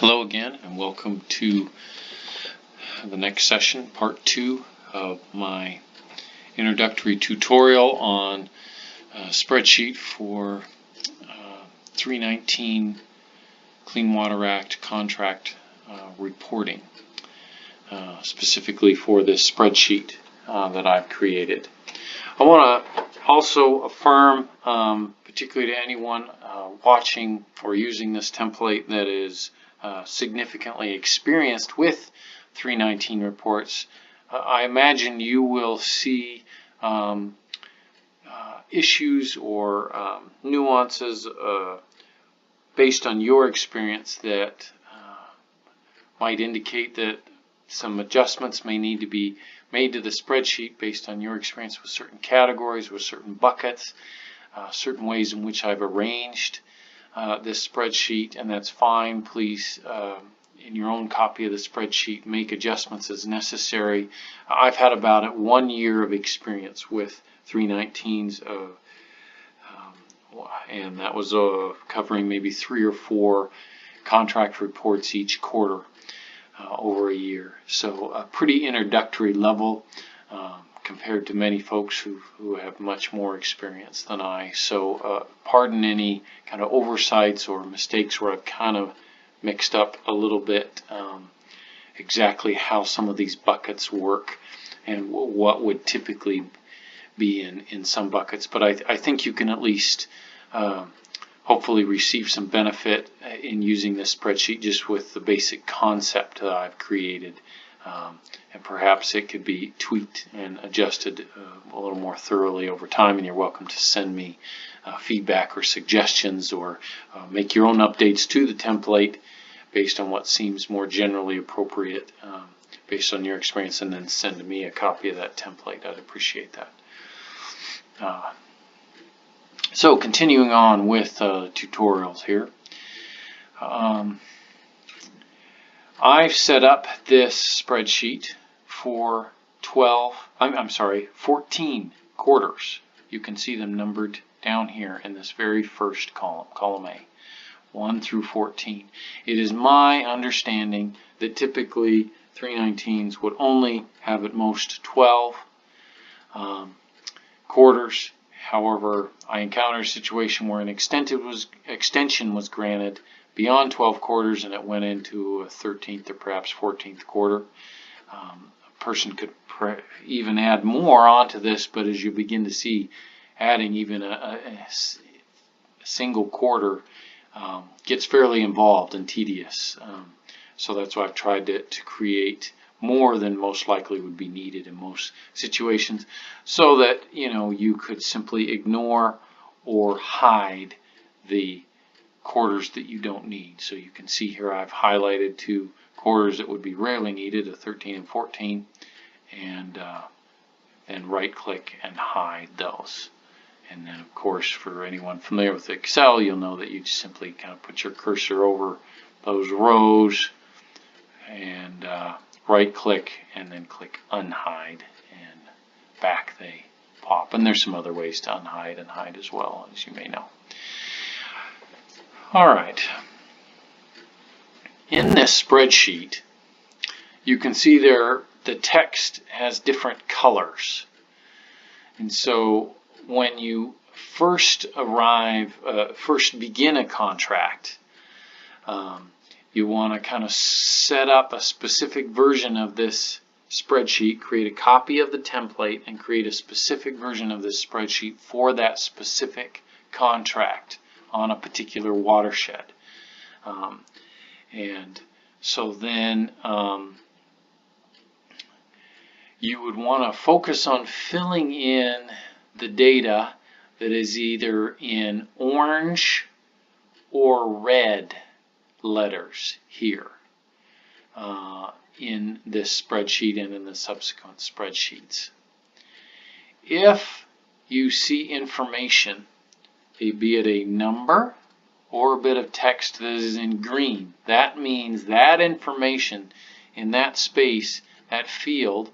Hello again, and welcome to the next session, part 2 of my introductory tutorial on a spreadsheet for 319 Clean Water Act contract reporting, specifically for this spreadsheet that I've created. I want to also affirm, particularly to anyone watching or using this template that is significantly experienced with 319 reports, I imagine you will see issues or nuances based on your experience that might indicate that some adjustments may need to be made to the spreadsheet based on your experience with certain categories, with certain buckets, certain ways in which I've arranged this spreadsheet, and that's fine. Please, in your own copy of the spreadsheet, make adjustments as necessary. I've had about 1 year of experience with 319s, and that was covering maybe 3 or 4 contract reports each quarter over a year. So a pretty introductory level compared to many folks who have much more experience than I. So pardon any kind of oversights or mistakes where I've kind of mixed up a little bit exactly how some of these buckets work and what would typically be in some buckets. But I think you can at least hopefully receive some benefit in using this spreadsheet just with the basic concept that I've created. And perhaps it could be tweaked and adjusted a little more thoroughly over time, and you're welcome to send me feedback or suggestions, or make your own updates to the template based on what seems more generally appropriate based on your experience, and then send me a copy of that template. I'd appreciate that. So continuing on with tutorials here. I've set up this spreadsheet for 14 quarters. You can see them numbered down here in this very first column, column A, 1 through 14. It is my understanding that typically 319s would only have at most 12 quarters. However, I encountered a situation where an extension was granted beyond 12 quarters, and it went into a 13th or perhaps 14th quarter. A person could even add more onto this, but as you begin to see, adding even a single quarter gets fairly involved and tedious. So that's why I've tried to create more than most likely would be needed in most situations, so that you could simply ignore or hide the quarters that you don't need. So you can see here I've highlighted 2 quarters that would be rarely needed, a 13 and 14, and then right click and hide those. And then of course, for anyone familiar with Excel, you'll know that you just simply kind of put your cursor over those rows and right click and then click unhide, and back they pop. And there's some other ways to unhide and hide as well, as you may know. Alright, in this spreadsheet you can see there the text has different colors, and so when you first begin a contract, you want to kind of set up a specific version of this spreadsheet, create a copy of the template, and create a specific version of this spreadsheet for that specific contract on a particular watershed. And so then you would want to focus on filling in the data that is either in orange or red letters here in this spreadsheet and in the subsequent spreadsheets. If you see information, be it a number or a bit of text that is in green, that means that information in that space, that field,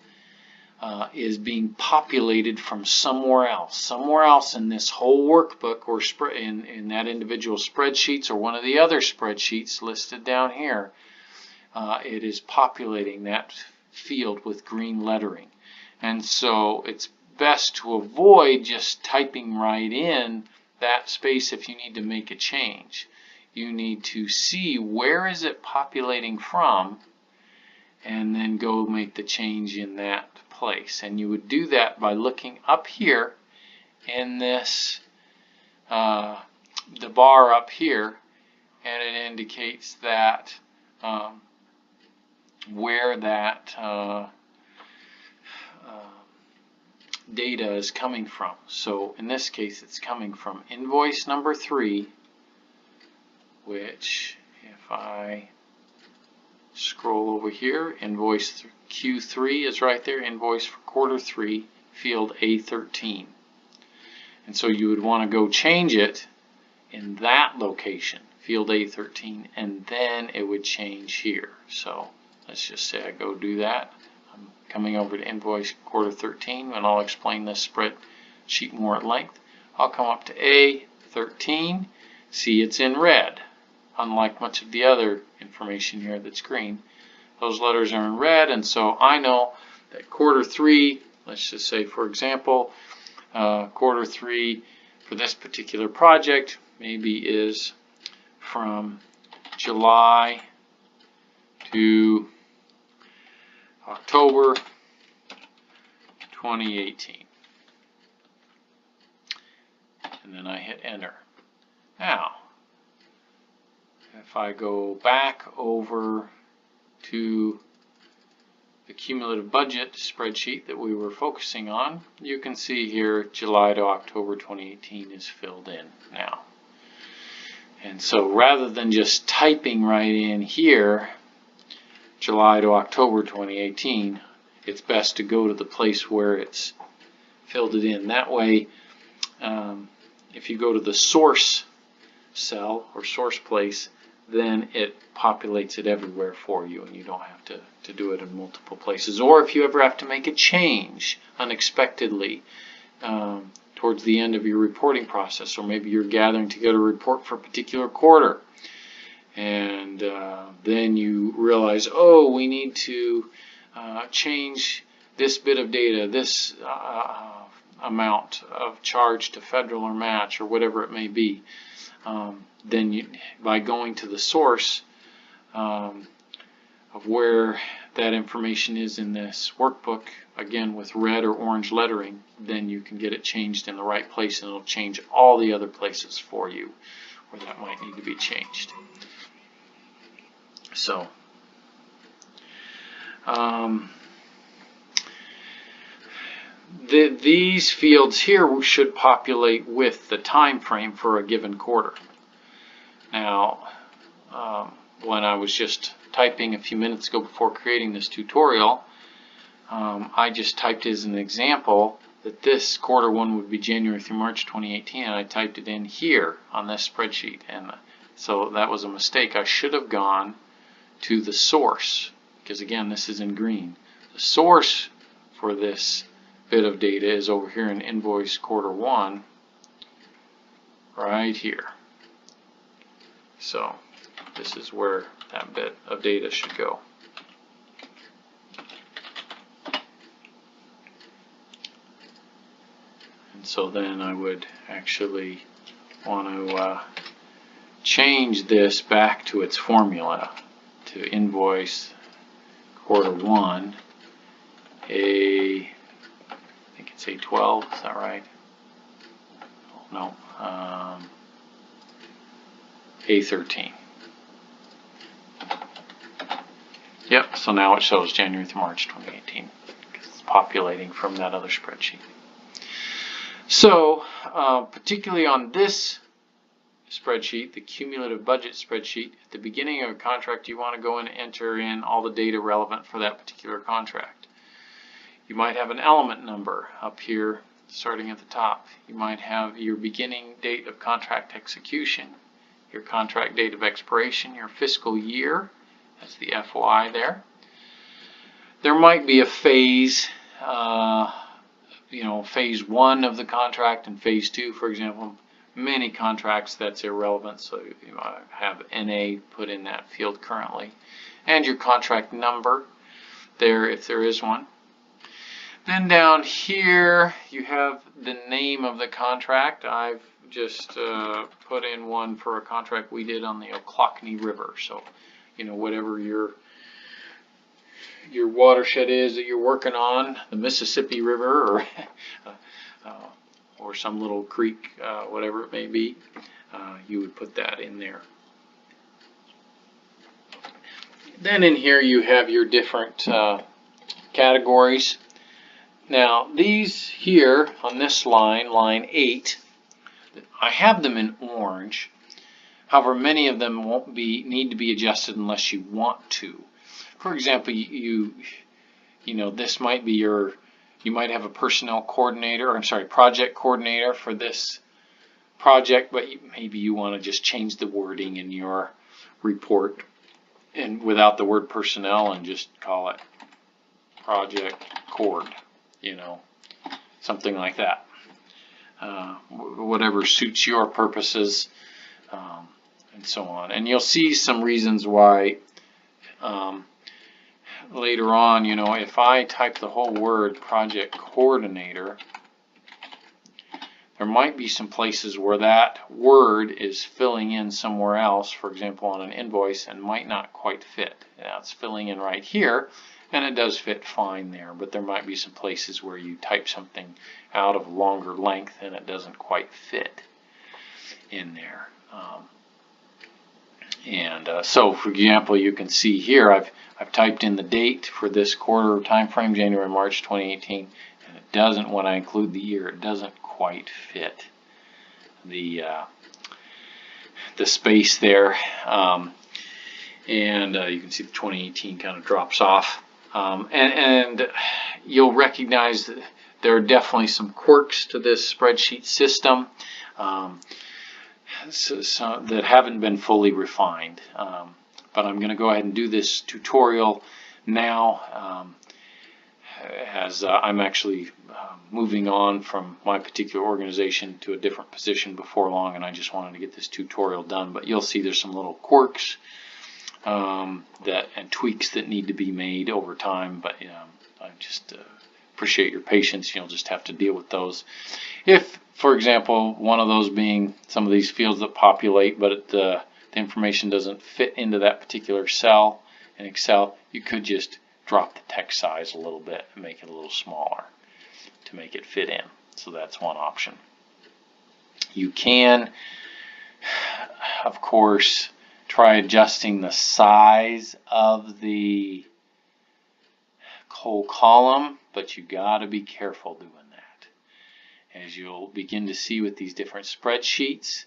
is being populated from somewhere else in this whole workbook, or in that individual spreadsheets, or one of the other spreadsheets listed down here. It is populating that field with green lettering. And so it's best to avoid just typing right in that space if you need to make a change. You need to see where is it populating from, and then go make the change in that place. And you would do that by looking up here in this, the bar up here, and it indicates that where that data is coming from. So in this case, it's coming from invoice number 3, which if I scroll over here, invoice Q3 is right there, invoice for quarter 3, field A13. And so you would want to go change it in that location, field A13, and then it would change here. So let's just say I go do that. I'm coming over to invoice quarter 13, and I'll explain this spreadsheet more at length. I'll come up to A13, see it's in red. Unlike much of the other information here that's green, those letters are in red, and so I know that quarter 3, let's just say for example, quarter 3 for this particular project maybe is from July to October 2018. And then I hit enter. Now, if I go back over to the cumulative budget spreadsheet that we were focusing on, you can see here July to October 2018 is filled in now. And so rather than just typing right in here July to October 2018, it's best to go to the place where it's filled it in. That way, if you go to the source cell or source place, then it populates it everywhere for you, and you don't have to do it in multiple places. Or if you ever have to make a change unexpectedly towards the end of your reporting process, or maybe you're gathering together a report for a particular quarter, and then you realize, oh, we need to change this bit of data, this amount of charge to federal or match, or whatever it may be. Then you, by going to the source of where that information is in this workbook, again with red or orange lettering, then you can get it changed in the right place, and it'll change all the other places for you where that might need to be changed. So these fields here should populate with the time frame for a given quarter. Now, when I was just typing a few minutes ago before creating this tutorial, I just typed as an example that this quarter 1 would be January through March 2018, and I typed it in here on this spreadsheet, and so that was a mistake. I should have gone to the source, because again this is in green. The source for this bit of data is over here in invoice quarter 1, right here. So this is where that bit of data should go. And so then I would actually want to change this back to its formula, to invoice quarter 1, I think it's A12, is that right? No, A13. Yep, so now it shows January through March 2018 because it's populating from that other spreadsheet. So, particularly on this spreadsheet, the cumulative budget spreadsheet, at the beginning of a contract you want to go and enter in all the data relevant for that particular contract. You might have an element number up here starting at the top. You might have your beginning date of contract execution, your contract date of expiration, your fiscal year, that's the FY there. There might be a phase phase 1 of the contract and phase 2, for example. Many contracts that's irrelevant, so I have NA put in that field currently. And your contract number there if there is one. Then down here you have the name of the contract. I've just put in one for a contract we did on the Ochlockonee River. So, whatever your watershed is that you're working on, the Mississippi River or some little creek, whatever it may be, you would put that in there. Then in here you have your different categories. Now these here on this line, line 8, I have them in orange. However, many of them won't need to be adjusted unless you want to. For example, this might be you might have a personnel coordinator, project coordinator for this project, but maybe you want to just change the wording in your report and without the word personnel and just call it project coord, something like that. Whatever suits your purposes, and so on. And you'll see some reasons why later on, if I type the whole word project coordinator, there might be some places where that word is filling in somewhere else, for example on an invoice, and might not quite fit. Now it's filling in right here, and it does fit fine there, but there might be some places where you type something out of longer length and it doesn't quite fit in there. So for example, you can see here I've typed in the date for this quarter time frame, January, March 2018, and it doesn't, when I include the year, it doesn't quite fit the space there. You can see the 2018 kind of drops off. And you'll recognize that there are definitely some quirks to this spreadsheet system that haven't been fully refined. But I'm going to go ahead and do this tutorial now as I'm actually moving on from my particular organization to a different position before long, and I just wanted to get this tutorial done. But you'll see there's some little quirks and tweaks that need to be made over time, but I just appreciate your patience. You'll just have to deal with those. If, for example, one of those being some of these fields that populate, but the information doesn't fit into that particular cell in Excel, you could just drop the text size a little bit and make it a little smaller to make it fit in. So that's one option. You can, of course, try adjusting the size of the whole column, but you got to be careful doing that. As you'll begin to see with these different spreadsheets,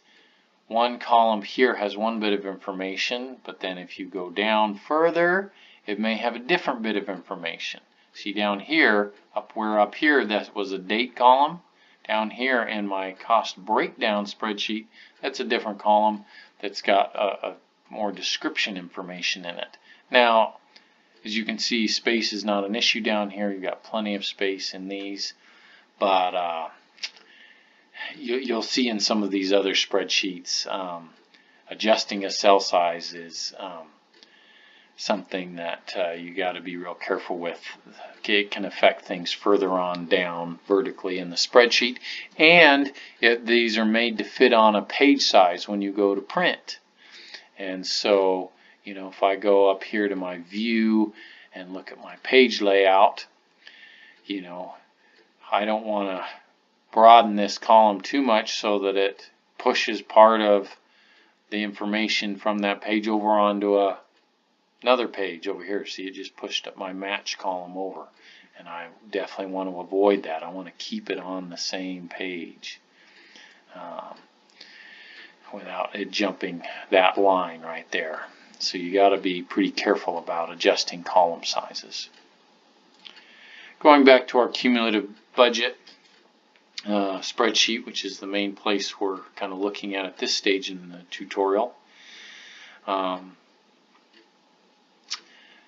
one column here has one bit of information, but then if you go down further, it may have a different bit of information. See down here, up here, that was a date column. Down here in my cost breakdown spreadsheet, that's a different column that's got a more description information in it. Now, as you can see, space is not an issue down here. You've got plenty of space in these, but you'll see in some of these other spreadsheets, adjusting a cell size is something that you got to be real careful with. It can affect things further on down vertically in the spreadsheet, and these are made to fit on a page size when you go to print. And so, if I go up here to my view and look at my page layout, I don't want to broaden this column too much so that it pushes part of the information from that page over onto another page over here. See, it just pushed up my match column over, and I definitely want to avoid that. I want to keep it on the same page without it jumping that line right there. So you got to be pretty careful about adjusting column sizes. Going back to our cumulative budget spreadsheet, which is the main place we're kind of looking at this stage in the tutorial.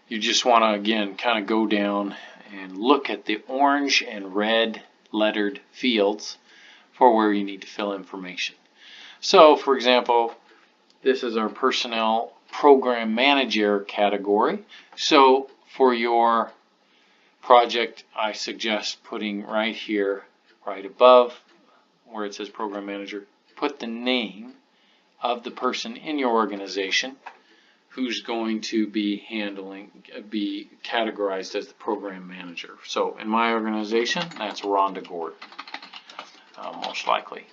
You just want to, again, kind of go down and look at the orange and red lettered fields for where you need to fill information. So, for example, this is our personnel program manager category. So for your project, I suggest putting right here, right above where it says program manager, put the name of the person in your organization who's going to be categorized as the program manager. So in my organization, that's Rhonda Gordon, most likely.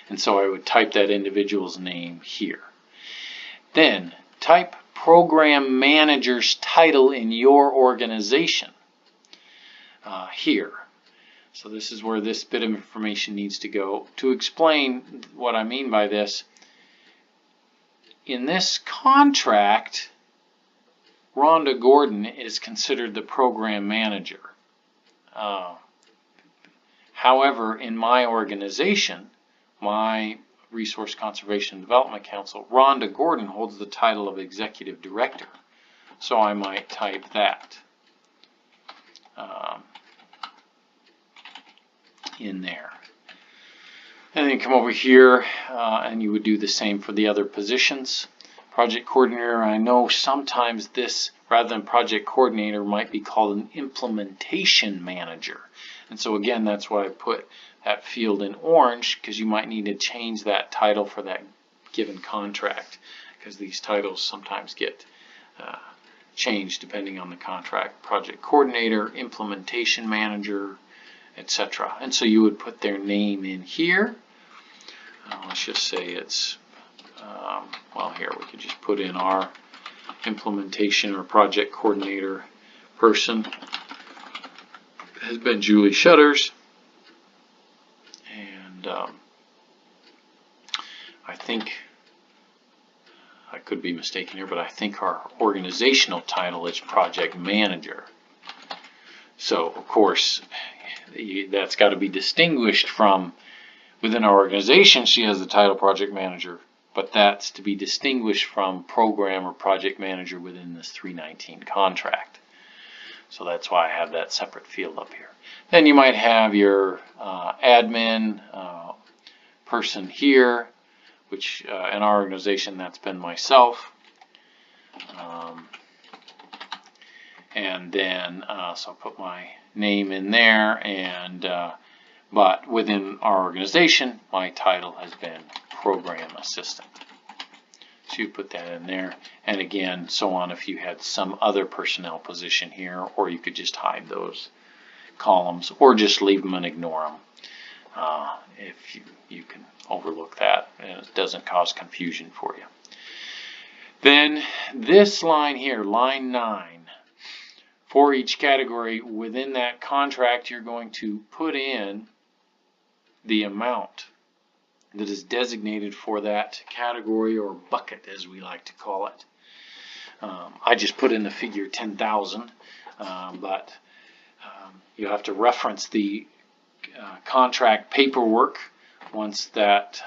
And so I would type that individual's name here. Then type program manager's title in your organization here. So this is where this bit of information needs to go. To explain what I mean by this, in this contract, Rhonda Gordon is considered the program manager. However, in my organization, my Resource Conservation and Development Council, Rhonda Gordon holds the title of Executive Director. So I might type that in there. And then come over here and you would do the same for the other positions. Project Coordinator, I know sometimes this, rather than Project Coordinator, might be called an Implementation Manager. And so again, that's why I put that field in orange, because you might need to change that title for that given contract, because these titles sometimes get changed depending on the contract. Project Coordinator, Implementation Manager, etc. And so you would put their name in here. Let's just say it's, well, here we could just put in our implementation or project coordinator person has been Julie Shutters. And I think, I could be mistaken here, but I think our organizational title is project manager. So, of course, that's got to be distinguished from within our organization. She has the title project manager, but that's to be distinguished from program or project manager within this 319 contract. So that's why I have that separate field up here. Then you might have your admin person here, which in our organization that's been myself. And then so I'll put my name in there, and but within our organization my title has been program assistant. So you put that in there, and again so on if you had some other personnel position here, or you could just hide those columns or just leave them and ignore them if you can overlook that and it doesn't cause confusion for you. Then this line here, line 9, for each category within that contract, you're going to put in the amount that is designated for that category or bucket, as we like to call it. I just put in the figure 10,000, but you have to reference the contract paperwork once that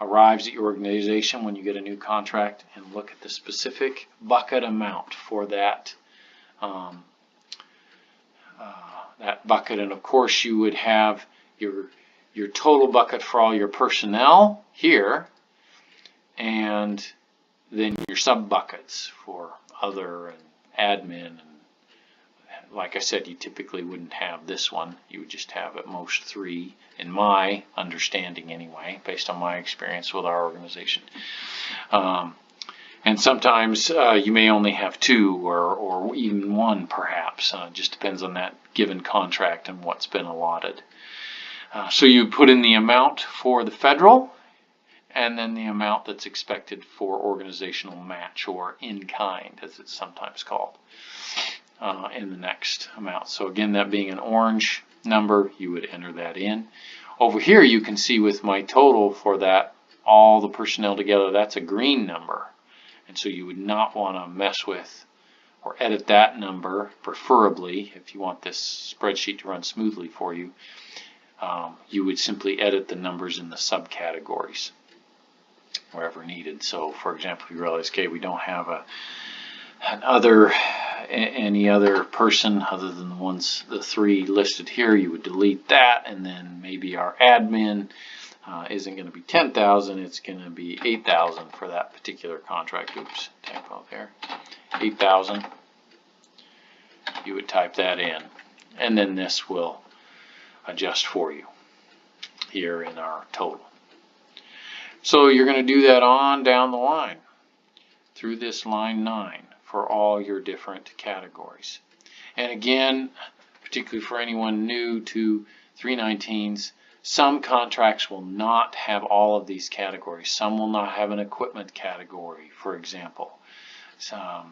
arrives at your organization when you get a new contract, and look at the specific bucket amount for that that bucket. And of course you would have your total bucket for all your personnel here, and then your sub buckets for other and admin. And like I said, you typically wouldn't have this one. You would just have at most 3, in my understanding anyway, based on my experience with our organization. And sometimes you may only have 2 or even 1 perhaps. It just depends on that given contract and what's been allotted. So you put in the amount for the federal, and then the amount that's expected for organizational match, or in kind as it's sometimes called, in the next amount. So again, that being an orange number, you would enter that in. Over here you can see with my total for that, all the personnel together, that's a green number. And so you would not want to mess with or edit that number, preferably if you want this spreadsheet to run smoothly for you. You would simply edit the numbers in the subcategories wherever needed. So for example, if you realize, okay, we don't have an other any other person other than the three listed here, you would delete that, and then maybe our admin isn't going to be 10,000, it's going to be 8,000 for that particular contract. Oops, typo there. 8,000. You would type that in, and then this will adjust for you here in our total. So you're going to do that on down the line through this line 9 for all your different categories. And again, particularly for anyone new to 319s, some contracts will not have all of these categories. Some will not have an equipment category, for example.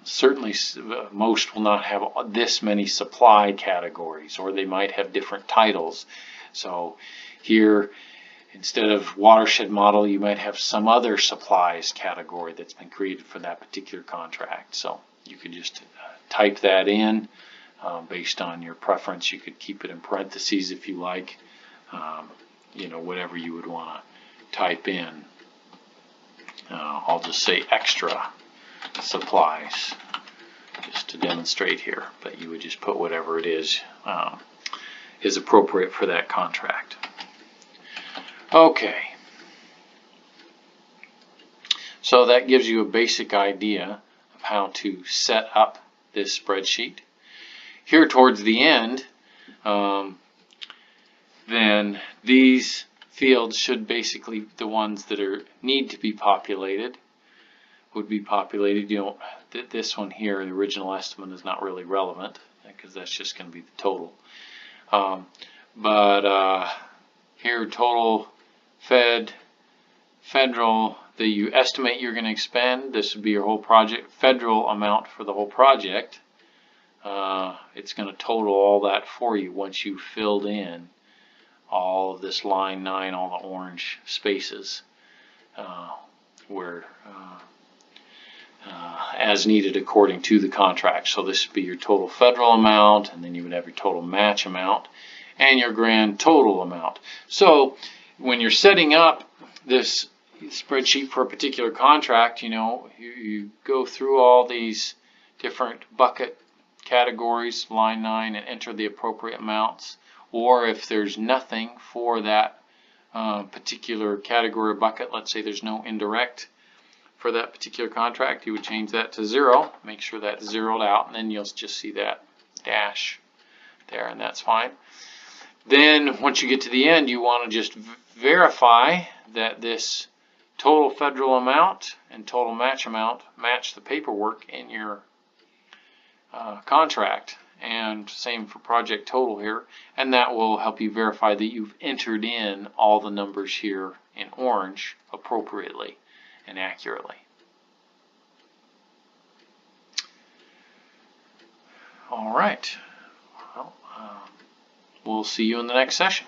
Certainly most will not have this many supply categories, or they might have different titles. So here, instead of watershed model, you might have some other supplies category that's been created for that particular contract. So you could just type that in based on your preference. You could keep it in parentheses if you like. You know, whatever you would want to type in. I'll just say extra supplies just to demonstrate here, but you would just put whatever it is appropriate for that contract. Okay, so that gives you a basic idea of how to set up this spreadsheet. Here towards the end, then these fields should basically, the ones that need to be populated, would be populated. You know, this one here, the original estimate, is not really relevant because that's just going to be the total. Here, total federal that you estimate you're going to expend. This would be your whole project, federal amount for the whole project. It's going to total all that for you once you filled in all of this line 9, all the orange spaces, where as needed according to the contract. So this would be your total federal amount, and then you would have your total match amount and your grand total amount. So when you're setting up this spreadsheet for a particular contract, you know, you go through all these different bucket categories, line 9, and enter the appropriate amounts. Or if there's nothing for that particular category or bucket, let's say there's no indirect for that particular contract, you would change that to 0, make sure that's zeroed out, and then you'll just see that dash there, and that's fine. Then once you get to the end, you want to just verify that this total federal amount and total match amount match the paperwork in your contract. And same for project total here, and that will help you verify that you've entered in all the numbers here in orange appropriately and accurately. All right, well, we'll see you in the next session.